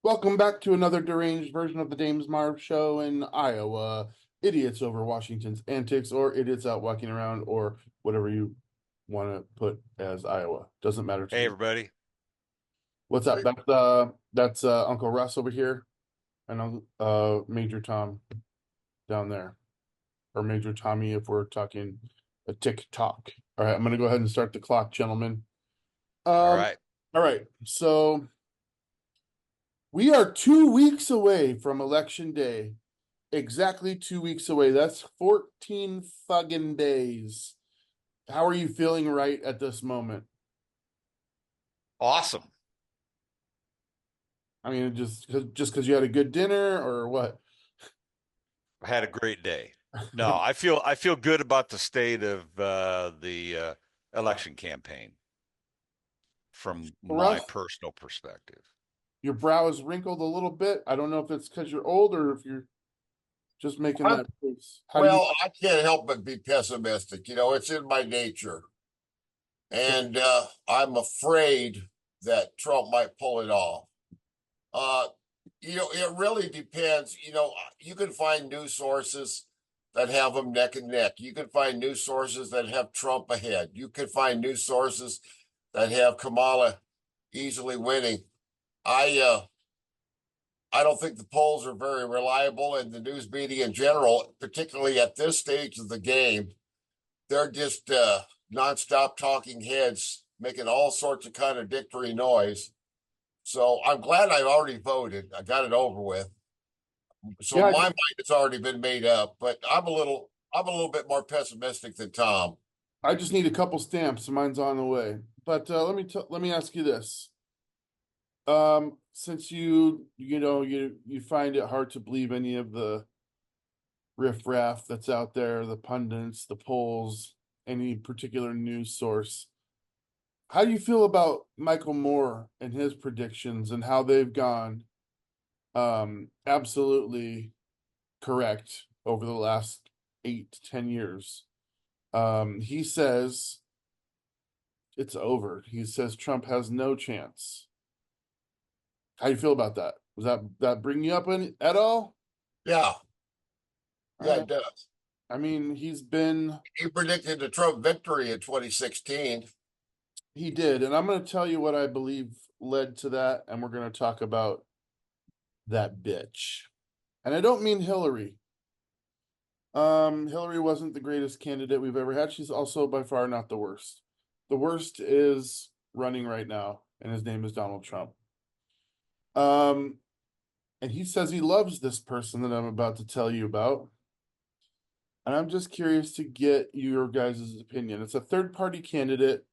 Welcome back to another deranged version of the Dames Marv show in Iowa. Idiots over Washington's antics, or idiots out walking around, or whatever you want to put as Iowa. Doesn't matter to Hey, me. everybody. What's up? Hey, That's Uncle Russ over here, and Major Tom down there, or Major Tommy if we're talking a TikTok. All right, I'm gonna go ahead and start the clock, gentlemen. All Um, right. all right, so we are 2 weeks away from Election Day. Exactly 2 weeks away. That's 14 fucking days. How are you feeling right at this moment? Awesome. I mean, just because you had a good dinner or what? I had a great day. No, I feel good about the state of the election campaign from my Russ, personal perspective. your brow is wrinkled a little bit. I don't know if it's because you're old or if you're just making I'm, that face. How do you? well, I can't help but be pessimistic. It's in my nature. And I'm afraid that Trump might pull it off. Uh, it really depends. You can find news sources that have them neck and neck. You can find news sources that have Trump ahead. You can find news sources that have Kamala easily winning. I uh, I don't think the polls are very reliable, and the news media in general, particularly at this stage of the game, they're just nonstop talking heads, making all sorts of contradictory noise. So I'm glad I've already voted. I got it over with. So Yeah, my mind has already been made up, but I'm a little bit more pessimistic than Tom. I just need a couple stamps. Mine's on the way. But let me ask you this. Since you find it hard to believe any of the riffraff that's out there, the pundits, the polls, any particular news source. How do you feel about Michael Moore and his predictions and how they've gone absolutely correct over the last 8 to 10 years? He says it's over. He says Trump has no chance. How do you feel about that? Was that bring you up at all? Yeah, All yeah, right. it does. I mean, He predicted a Trump victory in 2016. he did, and I'm going to tell you what I believe led to that, and we're going to talk about that bitch. And I don't mean Hillary. Hillary wasn't the greatest candidate we've ever had. She's also by far not the worst. The worst is running right now, and his name is Donald Trump. Um, and he says he loves this person that I'm about to tell you about. And I'm just curious to get your guys' opinion. It's a third party candidate.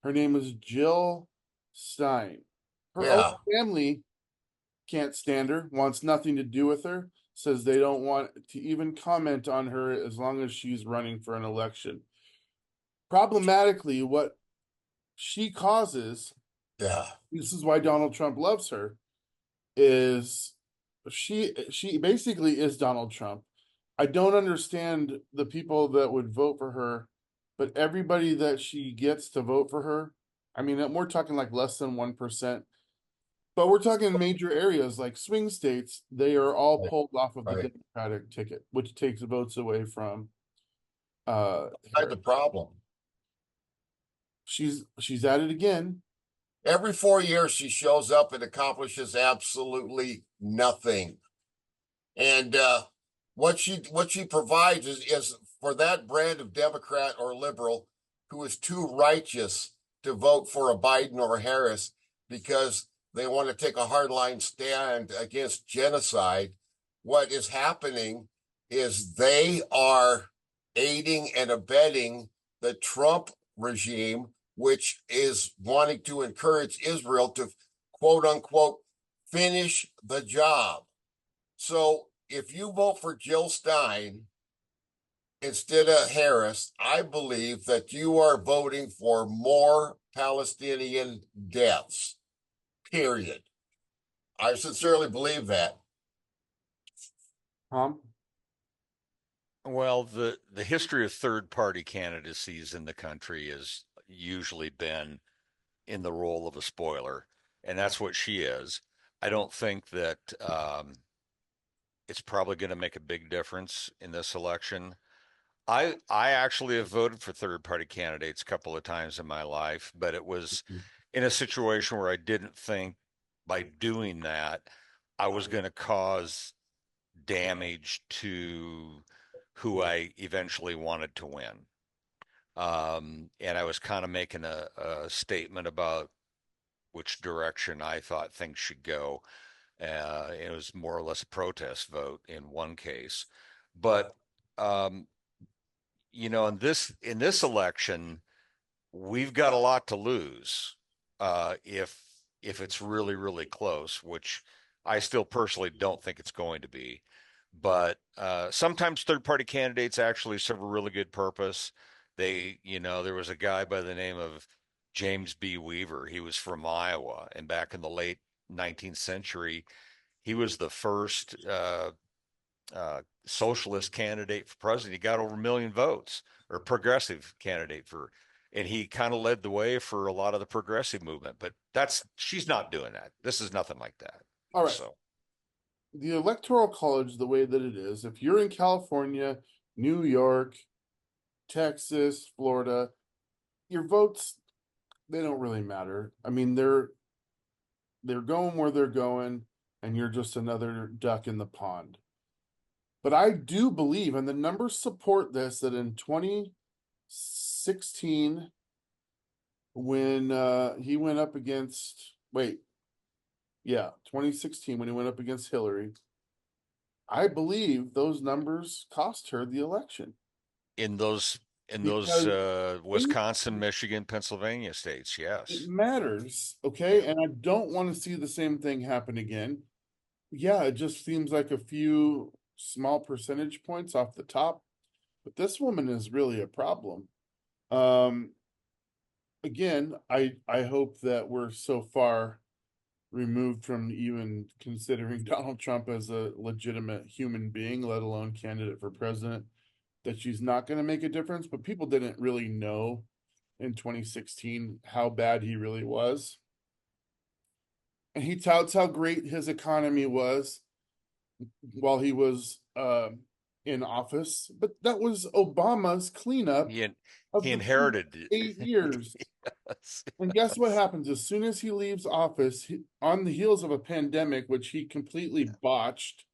Her name is Jill Stein. Her own Yeah, family can't stand her, wants nothing to do with her, says they don't want to even comment on her as long as she's running for an election. Problematically, what she causes, yeah. this is why Donald Trump loves her, is she basically is Donald Trump. I don't understand the people that would vote for her, but everybody that she gets to vote for her, I mean, we're talking like less than 1%. But we're talking major areas like swing states, they are all Right, pulled off of the right. Democratic ticket, which takes votes away from That's Harris. the problem. She's at it again. Every 4 years, she shows up and accomplishes absolutely nothing. And what she provides is for that brand of Democrat or liberal who is too righteous to vote for a Biden or a Harris because they want to take a hardline stand against genocide. What is happening is they are aiding and abetting the Trump regime, which is wanting to encourage Israel to quote unquote finish the job. So if you vote for Jill Stein instead of Harris, I believe that you are voting for more Palestinian deaths, period. I sincerely believe that. Tom? Well, the history of third party candidacies in the country has usually been in the role of a spoiler, and that's what she is. I don't think that it's probably going to make a big difference in this election. I actually have voted for third party candidates a couple of times in my life, but it was in a situation where I didn't think by doing that I was going to cause damage to who I eventually wanted to win. And I was kind of making a statement about which direction I thought things should go. It was more or less a protest vote in one case, but um, in this election, we've got a lot to lose if it's really really close, which I still personally don't think it's going to be. But sometimes third party candidates actually serve a really good purpose. There was a guy by the name of James B. Weaver. He was from Iowa, and back in the late 19th century, he was the first socialist candidate for president. He got over 1 million votes, or progressive candidate for, and he kind of led the way for a lot of the progressive movement. But she's not doing that. This is nothing like that. All right. So The Electoral College, the way that it is, if you're in California, New York, Texas, Florida, your votes, they don't really matter. I mean, they're going where they're going, and you're just another duck in the pond. But I do believe, and the numbers support this, that in 2016, when he went up against, 2016 when he went up against Hillary, I believe those numbers cost her the election. in those Because Wisconsin, Michigan, Pennsylvania states, it yes. matters, okay? And I don't want to see the same thing happen again. Yeah, it just seems like a few small percentage points off the top, but this woman is really a problem. Again, I hope that we're so far removed from even considering Donald Trump as a legitimate human being, let alone candidate for president, that she's not going to make a difference. But people didn't really know in 2016 how bad he really was. And he touts how great his economy was while he was in office, but that was Obama's cleanup He, of he the inherited 8 years. yes, And guess what happens as soon as he leaves office, on the heels of a pandemic, which he completely botched?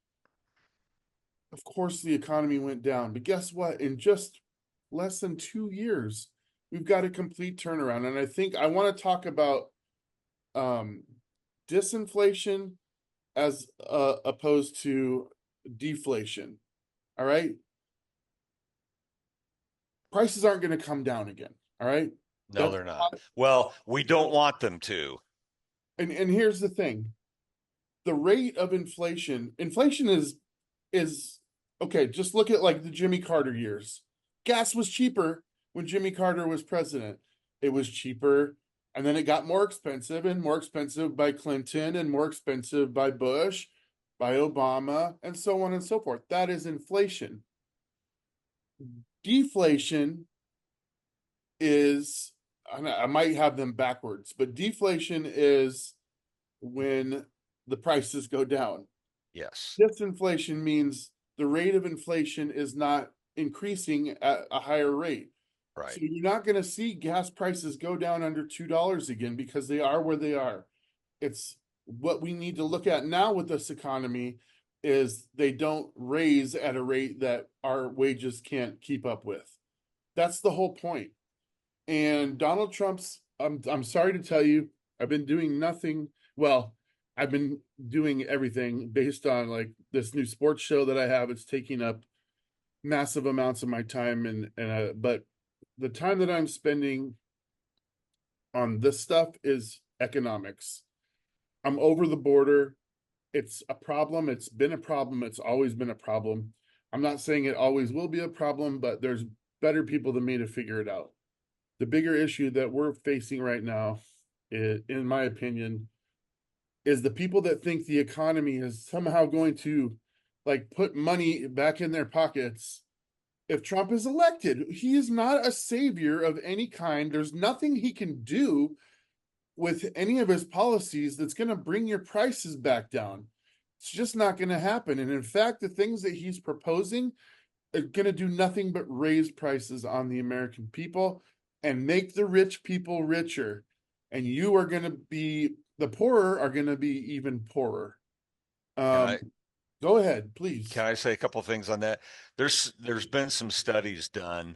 Of course, the economy went down. But guess what? In just less than 2 years, we've got a complete turnaround. And I think I want to talk about disinflation as opposed to deflation. All right. Prices aren't going to come down again. All right. No, they're not. Well, we don't want them to. And here's the thing. The rate of inflation is okay, just look at like the Jimmy Carter years. Gas was cheaper when Jimmy Carter was president. It was cheaper, and then it got more expensive and more expensive by Clinton and more expensive by Bush, by Obama, and so on and so forth. That is inflation. Deflation is, I might have them backwards, but deflation is when the prices go down. Yes. Disinflation means the rate of inflation is not increasing at a higher rate. Right. So you're not going to see gas prices go down under $2 again because they are where they are. It's what we need to look at now with this economy is they don't raise at a rate that our wages can't keep up with. That's the whole point. And Donald Trump's, I'm sorry to tell you, I've been doing nothing. Well, I've been doing everything based on like this new sports show that I have. It's taking up massive amounts of my time, but the time that I'm spending on this stuff is economics. I'm over the border. It's a problem. It's been a problem. It's always been a problem. I'm not saying it always will be a problem, but there's better people than me to figure it out. The bigger issue that we're facing right now, in my opinion, is the people that think the economy is somehow going to like put money back in their pockets if Trump is elected. He is not a savior of any kind. There's nothing he can do with any of his policies that's going to bring your prices back down. It's just not going to happen. And in fact, the things that he's proposing are going to do nothing but raise prices on the American people and make the rich people richer. And you are going to be, the poorer are going to be even poorer. Go ahead, please. Can I say a couple of things on that? There's been some studies done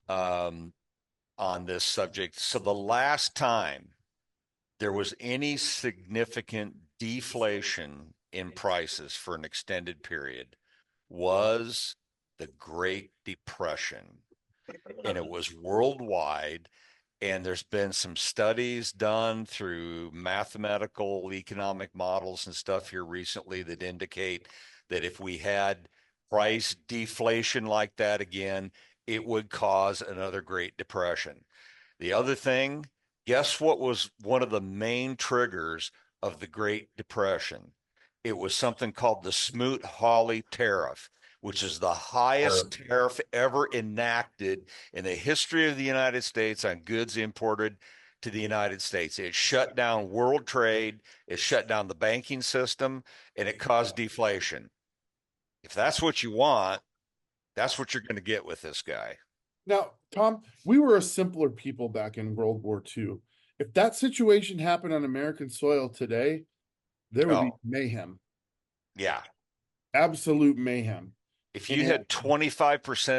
on this subject. So the last time there was any significant deflation in prices for an extended period was the Great Depression, and it was worldwide. And there's been some studies done through mathematical economic models and stuff here recently that indicate that if we had price deflation like that again, it would cause another Great Depression. The other thing, guess what was one of the main triggers of the Great Depression? It was something called the Smoot-Hawley tariff, which is the highest tariff ever enacted in the history of the United States on goods imported to the United States. It shut down world trade, it shut down the banking system, and it caused deflation. If that's what you want, that's what you're going to get with this guy. Now, Tom, we were a simpler people back in World War II. If that situation happened on American soil today, there would be mayhem. Yeah. Absolute mayhem. If you had 25%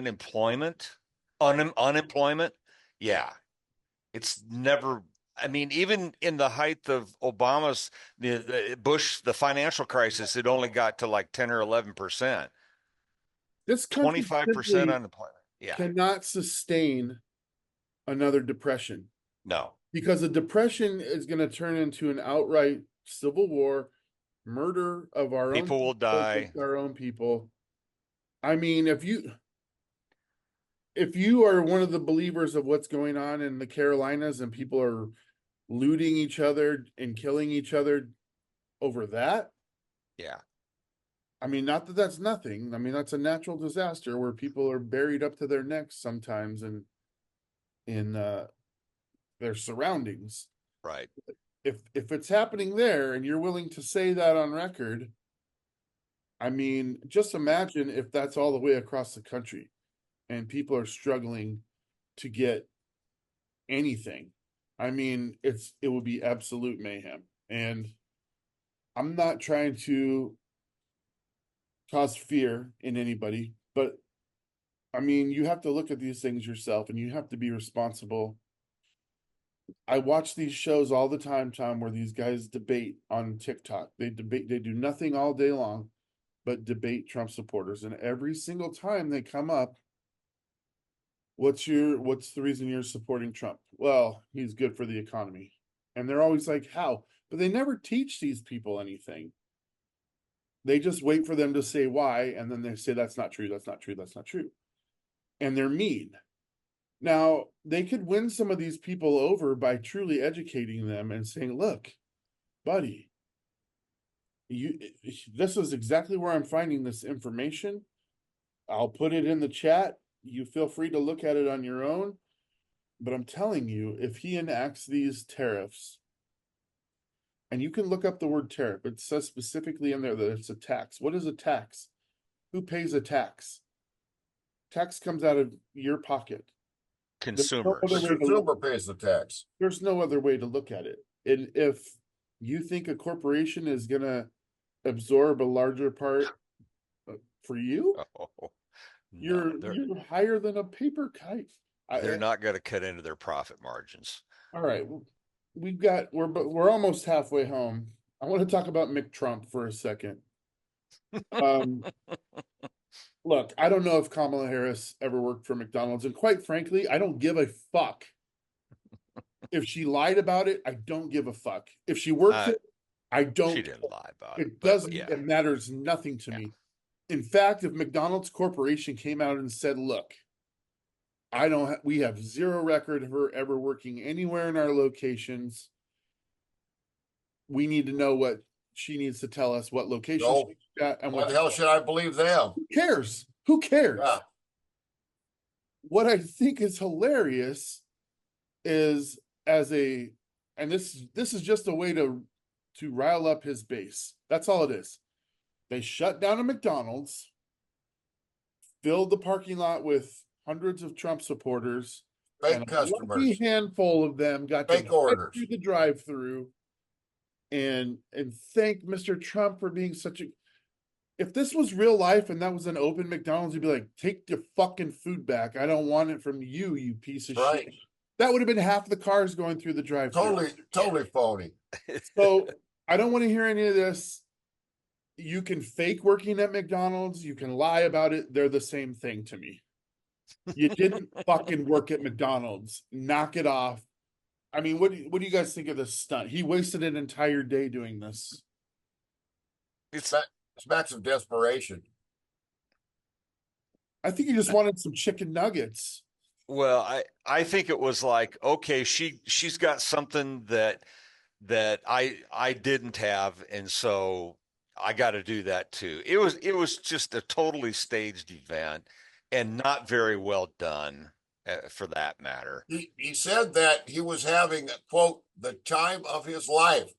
unemployment, yeah, it's never. I mean, even in the height of Obama's, the financial crisis, it only got to like 10 or 11%. This country 25% unemployment. Yeah. Cannot sustain another depression. No. Because a depression is going to turn into an outright civil war, murder of our own people will die. Our own people. I mean, if you are one of the believers of what's going on in the Carolinas and people are looting each other and killing each other over that. Yeah. I mean, not that that's nothing. I mean, that's a natural disaster where people are buried up to their necks sometimes in their surroundings. Right. If it's happening there and you're willing to say that on record, I mean, just imagine if that's all the way across the country and people are struggling to get anything. I mean, it would be absolute mayhem. And I'm not trying to cause fear in anybody, but I mean, you have to look at these things yourself and you have to be responsible. I watch these shows all the time, Tom, where these guys debate on TikTok. They do nothing all day long but debate Trump supporters. And every single time they come up, what's the reason you're supporting Trump? Well, he's good for the economy. And they're always like, how? But they never teach these people anything. They just wait for them to say why, and then they say that's not true, that's not true, that's not true. And they're mean. Now, they could win some of these people over by truly educating them and saying, look, buddy, this is exactly where I'm finding this information. I'll put it in the chat. You feel free to look at it on your own. But I'm telling you, if he enacts these tariffs, and you can look up the word tariff, it says specifically in there that it's a tax. What is a tax? Who pays a tax? Tax comes out of your pocket. Consumers. The consumer pays the tax. There's no other way to look at it. And if you think a corporation is going to absorb a larger part for you, you're higher than a paper kite. They're not going to cut into their profit margins. All right. We're almost halfway home. I want to talk about McTRUMP for a second. Look, I don't know if Kamala Harris ever worked for McDonald's, and quite frankly, I don't give a fuck. If she lied about it, I don't give a fuck. If she worked it, I don't. She didn't lie about it. It doesn't. Yeah. It matters nothing to me. In fact, if McDonald's Corporation came out and said, "Look, we have zero record of her ever working anywhere in our locations. We need to know what she needs to tell us what location she's at and what the hell should I believe them? Who cares? Who cares? Yeah. What I think is hilarious is, as a and this is just a way to rile up his base. That's all it is. They shut down a McDonald's, filled the parking lot with hundreds of Trump supporters, and Fake a lucky customers, handful of them got to fake drive orders. through the drive-through and thank Mr. Trump for being such a. If this was real life and that was an open McDonald's, you'd be like, take your fucking food back. I don't want it from you, you piece of Right. shit. That would have been half the cars going through the drive-through. Totally phony. So I don't want to hear any of this. You can fake working at McDonald's, you can lie about it. They're the same thing to me. You didn't fucking work at McDonald's. Knock it off. I mean, what do you guys think of this stunt? He wasted an entire day doing this. It's smacks of desperation. I think he just wanted some chicken nuggets. Well, I think it was like, okay, she's got something that I didn't have, and so I got to do that too. It was just a totally staged event and not very well done, for that matter. He said that he was having, quote, the time of his life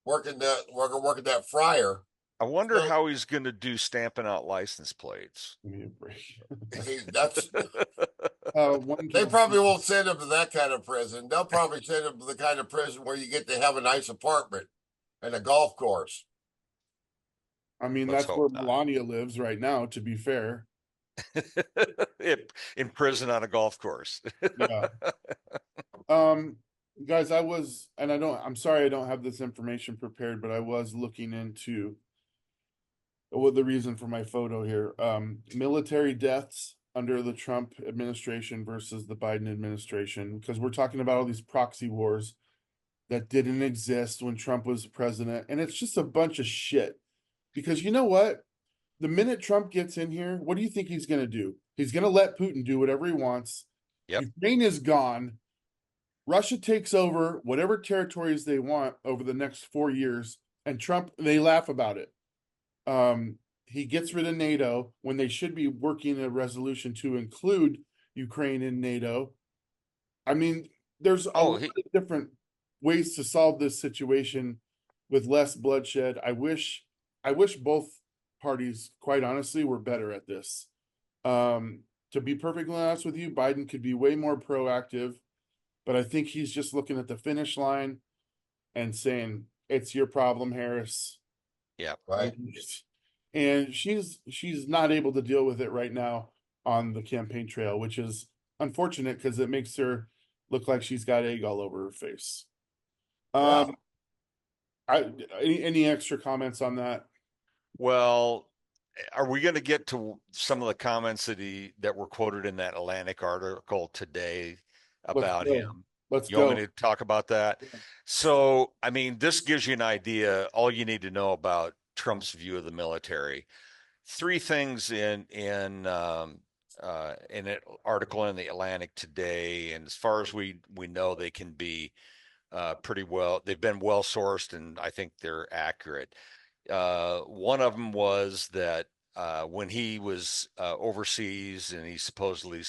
working that fryer. I wonder So- how he's going to do stamping out license plates. Give me a break. That's One they probably won't send him to that kind of prison. They'll probably send him to the kind of prison where you get to have a nice apartment and a golf course. I mean, Let's that's where hope not. Melania lives right now, to be fair. In prison on a golf course. Yeah. Guys, I'm sorry I don't have this information prepared, but I was looking into what the reason for my photo here. Military deaths under the Trump administration versus the Biden administration, because we're talking about all these proxy wars that didn't exist when Trump was president, and it's just a bunch of shit. Because you know what? The minute Trump gets in here, what do you think he's going to do? He's going to let Putin do whatever he wants. Yep. Ukraine is gone. Russia takes over whatever territories they want over the next 4 years, and Trump, they laugh about it. He gets rid of NATO when they should be working a resolution to include Ukraine in NATO. I mean, there's a lot of different ways to solve this situation with less bloodshed. I wish both parties, quite honestly, were better at this. To be perfectly honest with you, Biden could be way more proactive, but I think he's just looking at the finish line and saying, it's your problem, Harris. Yeah. Right. And she's not able to deal with it right now on the campaign trail, which is unfortunate because it makes her look like she's got egg all over her face. Yeah. Any extra comments on that? Well, are we going to get to some of the comments that were quoted in that Atlantic article today about him? Let's You go. want me to talk about that? Yeah. So, I mean, this gives you an idea, all you need to know about Trump's view of the military. 3 things in an article in the Atlantic today, and as far as we know, they can be pretty well. They've been well sourced, and I think they're accurate. One of them was that when he was overseas, and he supposedly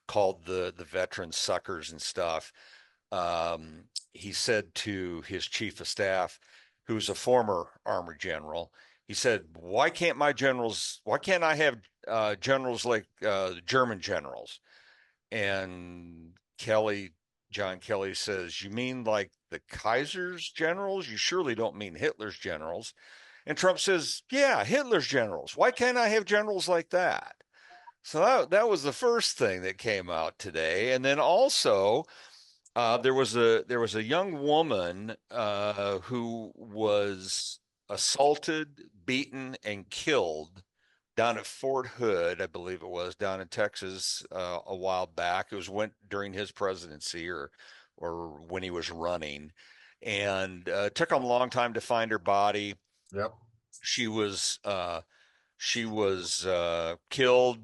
called the veterans suckers and stuff. He said to his chief of staff, who's a former Army general, he said, why can't I have generals like German generals? And John Kelly says, you mean like the Kaiser's generals? You surely don't mean Hitler's generals. And Trump says, yeah, Hitler's generals. Why can't I have generals like that? So that was the first thing that came out today. And then also, there was a young woman who was assaulted, beaten, and killed down at Fort Hood, I believe it was, down in Texas a while back. It went during his presidency or when he was running, and it took him a long time to find her body. Yep. She was killed,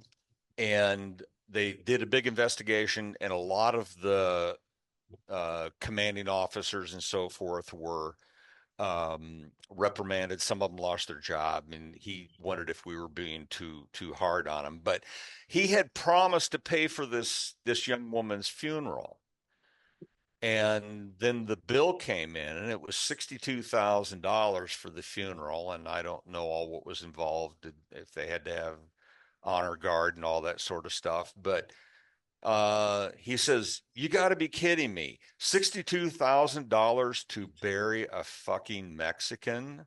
and they did a big investigation, and a lot of the commanding officers and so forth were reprimanded. Some of them lost their job, and he wondered if we were being too hard on him. But he had promised to pay for this young woman's funeral, And then the bill came in, and it was $62,000 for the funeral. And I don't know all what was involved, if they had to have honor guard and all that sort of stuff. But he says, "You got to be kidding me. $62,000 to bury a fucking Mexican?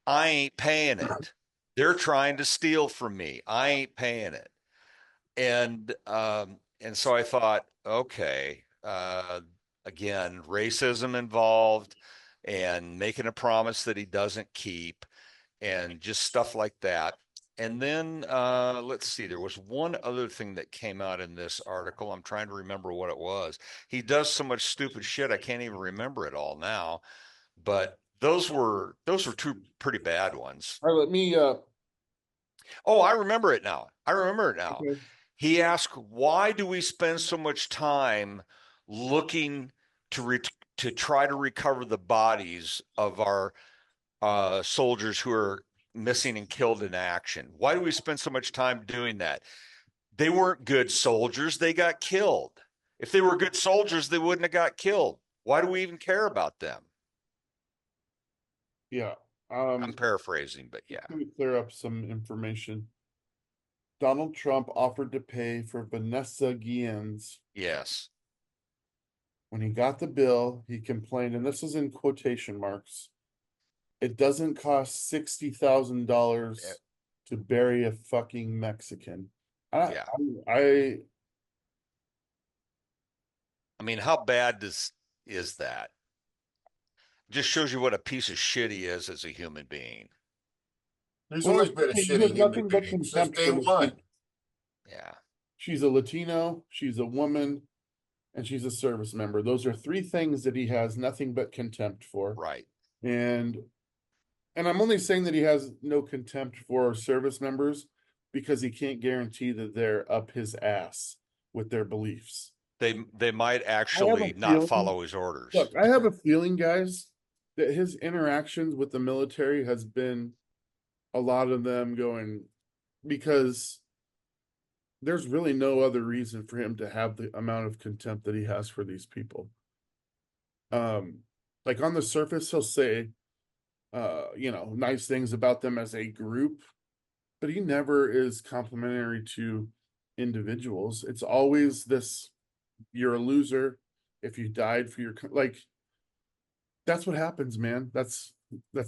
I ain't paying it. They're trying to steal from me. I ain't paying it." And so I thought, okay, again, racism involved and making a promise that he doesn't keep and just stuff like that. And then let's see, there was one other thing that came out in this article. I'm trying to remember what it was. He does so much stupid shit, I can't even remember it all now. But those were two pretty bad ones. All right, let me Oh, I remember it now. I remember it now. okay. He asked, "Why do we spend so much time looking to try to recover the bodies of our soldiers who are missing and killed in action? Why do we spend so much time doing that? They weren't good soldiers; they got killed. If they were good soldiers, they wouldn't have got killed. Why do we even care about them?" Yeah. I'm paraphrasing, but yeah. Let me clear up some information. Donald Trump offered to pay for Vanessa Guillen's. Yes. When he got the bill, he complained, and this is in quotation marks. It doesn't cost $60,000 to bury a fucking Mexican. Yeah. I I mean, how bad is that? Just shows you what a piece of shit he is as a human being. He's well, always been a he shitty has human nothing but being since contempt day for this one. people. Yeah. She's a Latino, she's a woman, and she's a service member. Those are three things that he has nothing but contempt for. Right. And I'm only saying that he has no contempt for service members because he can't guarantee that they're up his ass with their beliefs. They might actually not follow his orders. Look, I have a feeling, guys, that his interactions with the military has been a lot of them going because there's really no other reason for him to have the amount of contempt that he has for these people. Like on the surface, he'll say, nice things about them as a group, but he never is complimentary to individuals. It's always this, you're a loser if you died for your, like, that's what happens, man. That's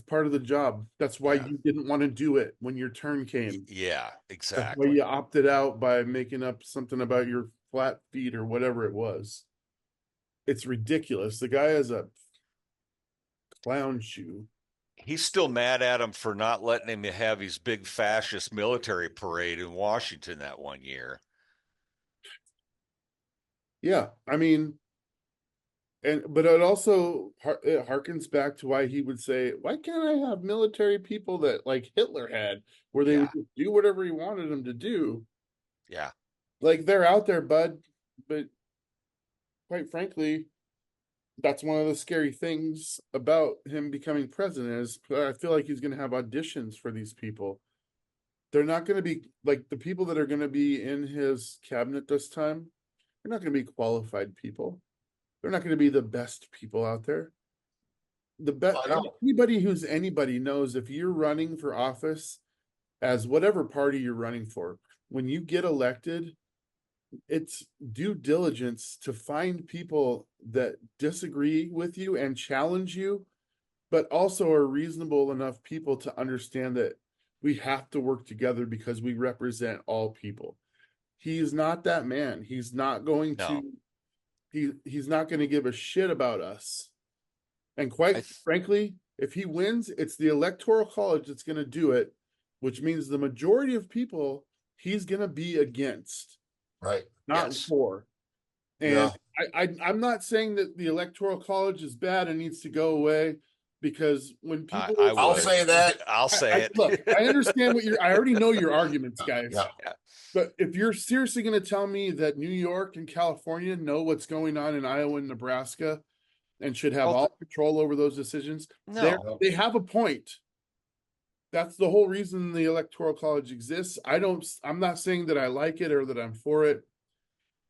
part of the job. That's why you didn't want to do it when your turn came. Yeah, That's why exactly. you opted out by making up something about your flat feet or whatever it was. It's ridiculous. The guy has a clown shoe. He's still mad at him for not letting him have his big fascist military parade in Washington that one year. Yeah, I mean, but it also it harkens back to why he would say, "Why can't I have military people that like Hitler had, where they would do whatever he wanted them to do?" Yeah, like they're out there, bud. But quite frankly, that's one of the scary things about him becoming president is I feel like he's going to have auditions for these people. They're not going to be like the people that are going to be in his cabinet this time. They're not going to be qualified people. They're not going to be the best people out there. The best anybody who's anybody knows if you're running for office as whatever party you're running for, when you get elected, it's due diligence to find people that disagree with you and challenge you, but also are reasonable enough people to understand that we have to work together because we represent all people. He's not that man. He's not going to he's not going to give a shit about us. And quite frankly, if he wins, it's the Electoral College that's going to do it, which means the majority of people he's going to be against. Right. Not for. And I'm not saying that the Electoral College is bad and needs to go away because when people I'll say that. I'll say it. Look, I understand I already know your arguments, guys. Yeah. But if you're seriously going to tell me that New York and California know what's going on in Iowa and Nebraska and should have all control over those decisions, they have a point. That's the whole reason the Electoral College exists. I'm not saying that I like it or that I'm for it.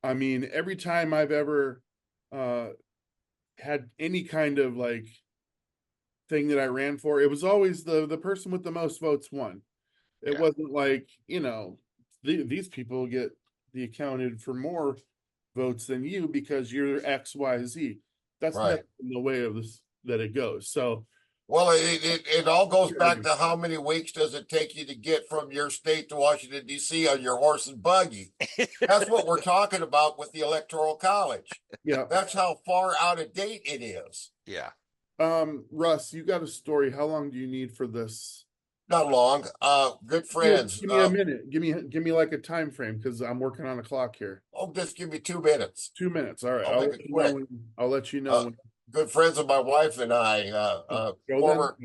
I mean, every time I've ever had any kind of like thing that I ran for, it was always the person with the most votes won. It Yeah. wasn't like, these people get the accounted for more votes than you because you're XYZ. That's Right. never in the way of this that it goes. So Well, it all goes back to how many weeks does it take you to get from your state to Washington, D.C. on your horse and buggy? That's what we're talking about with the Electoral College. yeah. That's how far out of date it is. Yeah. Russ, you got a story. How long do you need for this? Not long. Good friends. Give me a minute. Give me like a time frame because I'm working on a clock here. Oh, just give me 2 minutes. 2 minutes. All right. I'll make it quick. I'll let you know. Good friends of my wife and I, former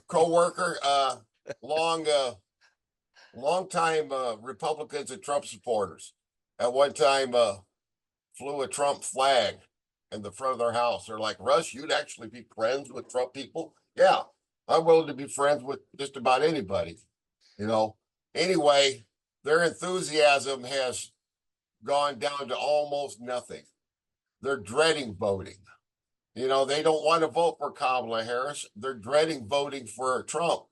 co-worker, long time Republicans and Trump supporters. At one time, flew a Trump flag in the front of their house. They're like, Russ, you'd actually be friends with Trump people? Yeah, I'm willing to be friends with just about anybody. Anyway, their enthusiasm has gone down to almost nothing. They're dreading voting. They don't want to vote for Kamala Harris. They're dreading voting for Trump.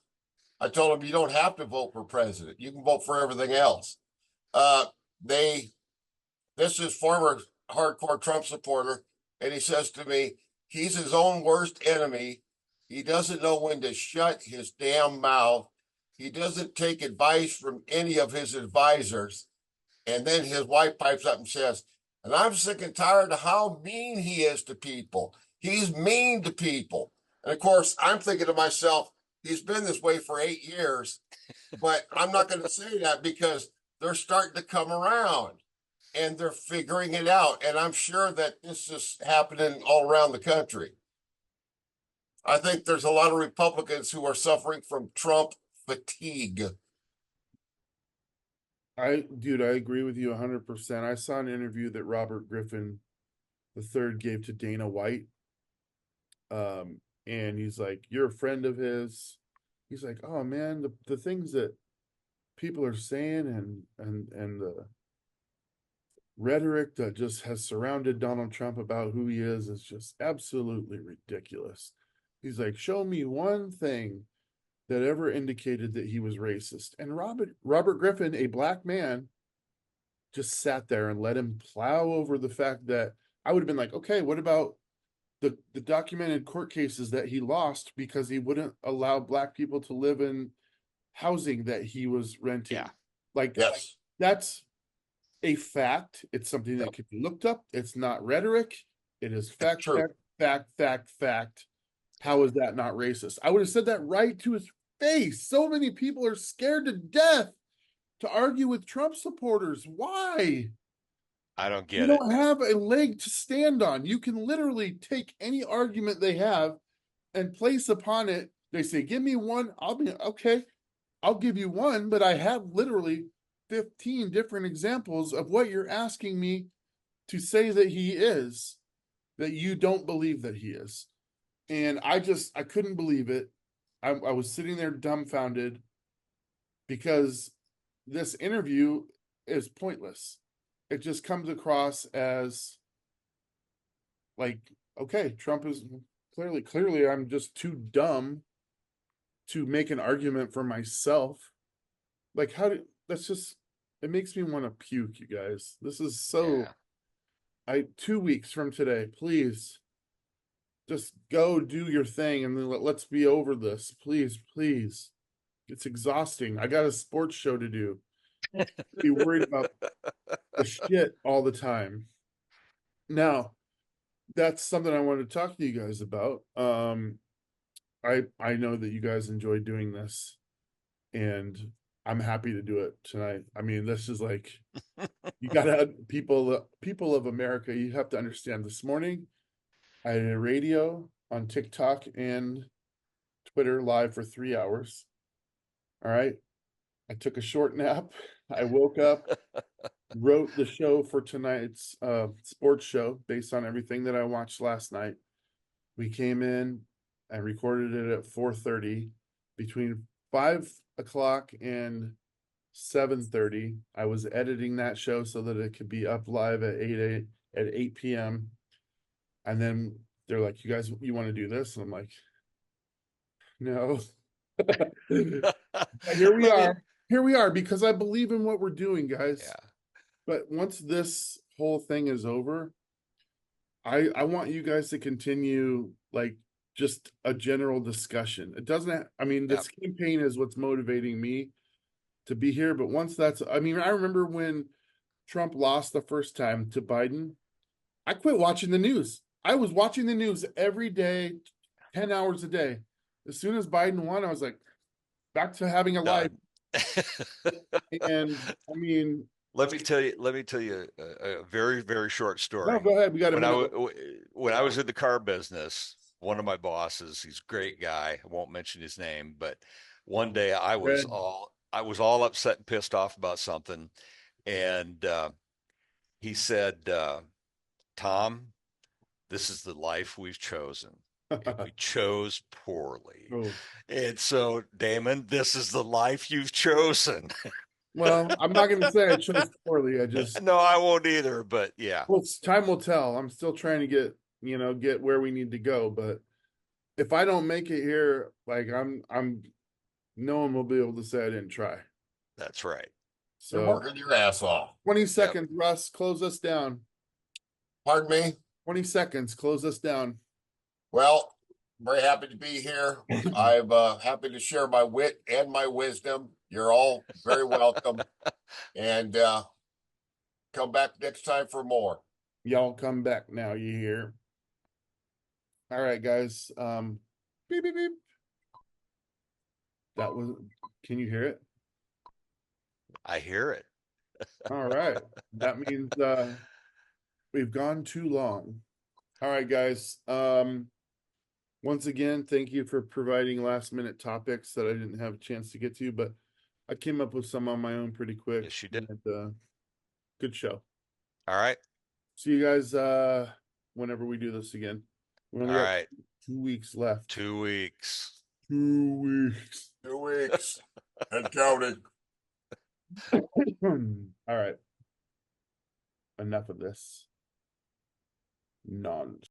I told them you don't have to vote for president. You can vote for everything else. This is former hardcore Trump supporter, and he says to me, he's his own worst enemy. He doesn't know when to shut his damn mouth. He doesn't take advice from any of his advisors. And then his wife pipes up and says, and I'm sick and tired of how mean he is to people. He's mean to people. And of course, I'm thinking to myself, he's been this way for 8 years, but I'm not going to say that because they're starting to come around and they're figuring it out. And I'm sure that this is happening all around the country. I think there's a lot of Republicans who are suffering from Trump fatigue. I agree with you 100%. I saw an interview that Robert Griffin III gave to Dana White. And he's like, you're a friend of his. He's like, oh man, the things that people are saying and the rhetoric that just has surrounded Donald Trump about who he is just absolutely ridiculous. He's like, show me one thing that ever indicated that he was racist. And Robert Griffin, a black man, just sat there and let him plow over the fact that I would have been like, okay, what about the documented court cases that he lost because he wouldn't allow black people to live in housing that he was renting? Yeah. Like, yes, that's a fact. It's something that can be looked up. It's not rhetoric. It is fact. Fact. How is that not racist? I would have said that right to his face. So many people are scared to death to argue with Trump supporters. Why? I don't get it. You don't have a leg to stand on. You can literally take any argument they have and place upon it. They say, give me one. I'll be okay. I'll give you one, but I have literally 15 different examples of what you're asking me to say that he is, that you don't believe that he is. And I couldn't believe it. I was sitting there dumbfounded because this interview is pointless. It just comes across as like, okay, Trump is clearly I'm just too dumb to make an argument for myself. Like, it makes me want to puke, you guys. This is so, 2 weeks from today, please just go do your thing and then let's be over this. Please. It's exhausting. I got a sports show to do. Be worried about the shit all the time. Now, that's something I wanted to talk to you guys about. I know that you guys enjoy doing this, and I'm happy to do it tonight. I mean, this is like, you gotta have people of America, you have to understand. This morning, I had a radio on TikTok and Twitter live for 3 hours. All right. I took a short nap. I woke up, wrote the show for tonight's sports show based on everything that I watched last night. We came in and recorded it at 4:30. Between 5 o'clock and 7:30, I was editing that show so that it could be up live at 8 p.m. And then they're like, you guys, you want to do this? And I'm like, no. But here we Let me, are. Here we are because I believe in what we're doing, guys. yeah, But once this whole thing is over, I want you guys to continue like just a general discussion. It doesn't I mean, yeah, this campaign is what's motivating me to be here. But once that's I mean, I remember when Trump lost the first time to Biden, I quit watching the news. I was watching the news every day, 10 hours a day. As soon as Biden won, I was like, back to having a life. done. And I mean, Let me tell you a very, very short no, story. go ahead. We got a When I, minute. when I was in the car business, one of my bosses, he's a great guy. I won't mention his name, but one day Red. I was all upset and pissed off about something. And, he said, Tom, this is the life we've chosen, and we chose poorly. Oh, And so, Damon, this is the life you've chosen. well, I'm not going to say I chose poorly. I just, No, I won't either, but yeah, well, time will tell. I'm still trying to get, get where we need to go. But if I don't make it here, like no one will be able to say I didn't try. that's right. You're So working your ass off. 20 Yep. seconds, Russ, close us down. Pardon me? 20 seconds, close us down. Well, very happy to be here. I'm happy to share my wit and my wisdom. You're all very welcome. And come back next time for more. Y'all come back now, you hear? All right, guys. Beep, beep, beep. That was, can you hear it? I hear it. All right. That means we've gone too long. All right, guys. Once again, thank you for providing last minute topics that I didn't have a chance to get to, but I came up with some on my own pretty quick. Yes, you did. And, good show. All right. See you guys whenever we do this again. We All only got right. 2 weeks left. 2 weeks. 2 weeks. 2 weeks and counting. All right. Enough of this nonsense.